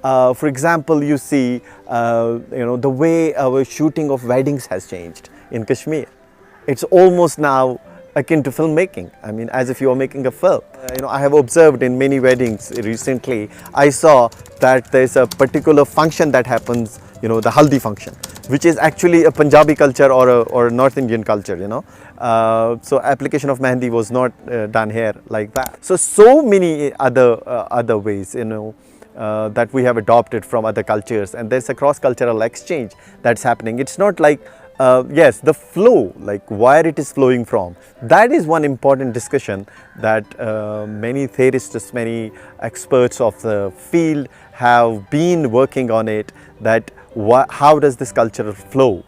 For example, you see, the way our shooting of weddings has changed in Kashmir. It's almost now akin to filmmaking. I mean, as if you are making a film. I have observed in many weddings recently, I saw that there's a particular function that happens, the haldi function, which is actually a Punjabi culture or a North Indian culture, So application of mehndi was not done here like that. So many other ways, that we have adopted from other cultures, and there's a cross-cultural exchange that's happening. It's not like, yes, the flow, like where it is flowing from, that is one important discussion that many theorists, many experts of the field have been working on it, that how does this cultural flow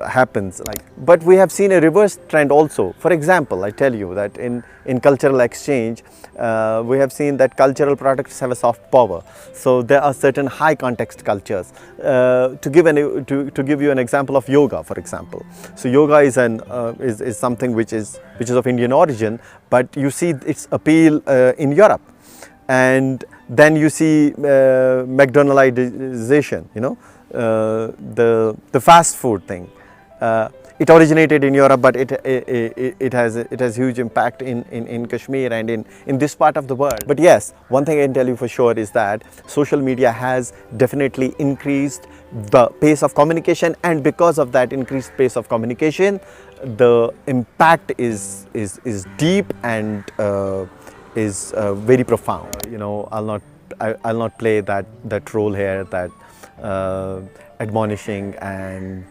happens. But we have seen a reverse trend also. For example, I tell you that in cultural exchange, we have seen that cultural products have a soft power. So there are certain high context cultures. To give you an example of yoga, for example. So yoga is something which is of Indian origin, but you see its appeal in Europe, and then you see McDonaldization, the fast food thing. It originated in Europe, but it has huge impact in Kashmir and in this part of the world. But yes, one thing I can tell you for sure is that social media has definitely increased the pace of communication, and because of that increased pace of communication, the impact is deep and is very profound. I'll not play that role here, that admonishing and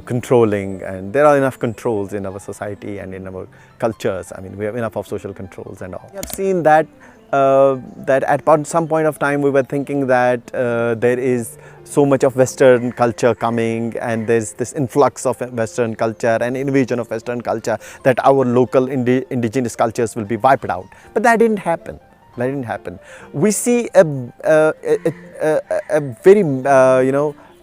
controlling, and there are enough controls in our society and in our cultures. I mean, we have enough of social controls and all. We have seen that at some point of time we were thinking that there is so much of Western culture coming, and there's this influx of Western culture and invasion of Western culture, that our local indigenous cultures will be wiped out. But that didn't happen. That didn't happen. We see a very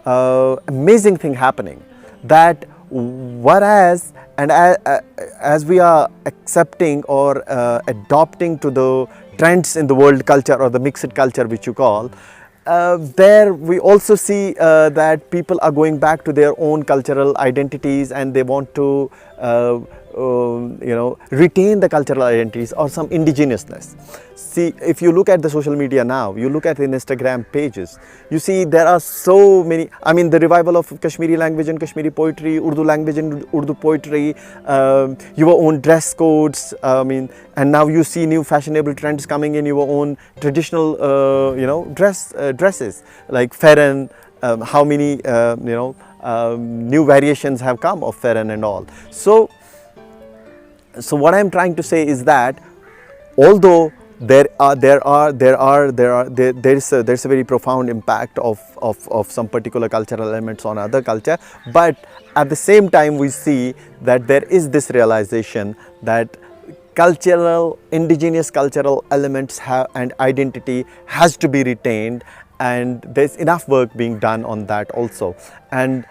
amazing thing happening, that whereas as we are accepting or adopting to the trends in the world culture or the mixed culture which you call, there we also see that people are going back to their own cultural identities, and they want to retain the cultural identities or some indigenousness. See, if you look at the social media now, you look at the Instagram pages, you see there are so many, I mean, the revival of Kashmiri language and Kashmiri poetry, Urdu language and Urdu poetry, your own dress codes, and now you see new fashionable trends coming in your own traditional, dresses, like Farran, how many, new variations have come of Farran and all. So what I am trying to say is that although there is a very profound impact of some particular cultural elements on other culture, but at the same time we see that there is this realization that indigenous cultural elements and identity has to be retained, and there's enough work being done on that also, and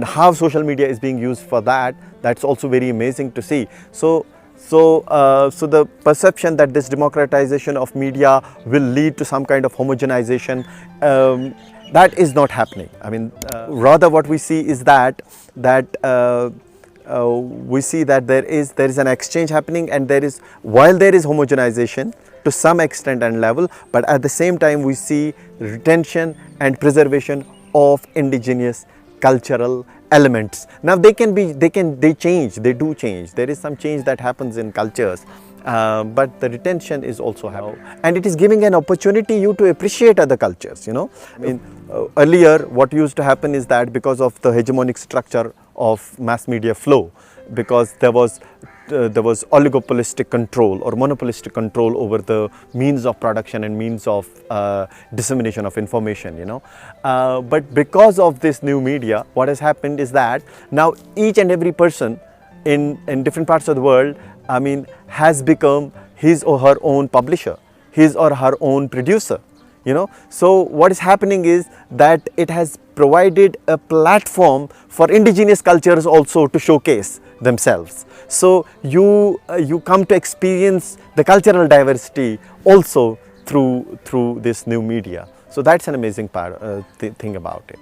how social media is being used for that, that's also very amazing to see. So the perception that this democratization of media will lead to some kind of homogenization, that is not happening. I mean, rather what we see is that we see that there is an exchange happening, and while there is homogenization to some extent and level, but at the same time we see retention and preservation of indigenous cultural elements. Now they change, they do change. There is some change that happens in cultures, but the retention is also happening, and it is giving an opportunity you to appreciate other cultures. I mean, earlier what used to happen is that because of the hegemonic structure of mass media flow, because there was oligopolistic control or monopolistic control over the means of production and means of dissemination of information, but because of this new media, what has happened is that now each and every person in different parts of the world, I mean, has become his or her own publisher, his or her own producer. So what is happening is that it has provided a platform for indigenous cultures also to showcase themselves. So you come to experience the cultural diversity also through this new media. So that's an amazing part thing about it.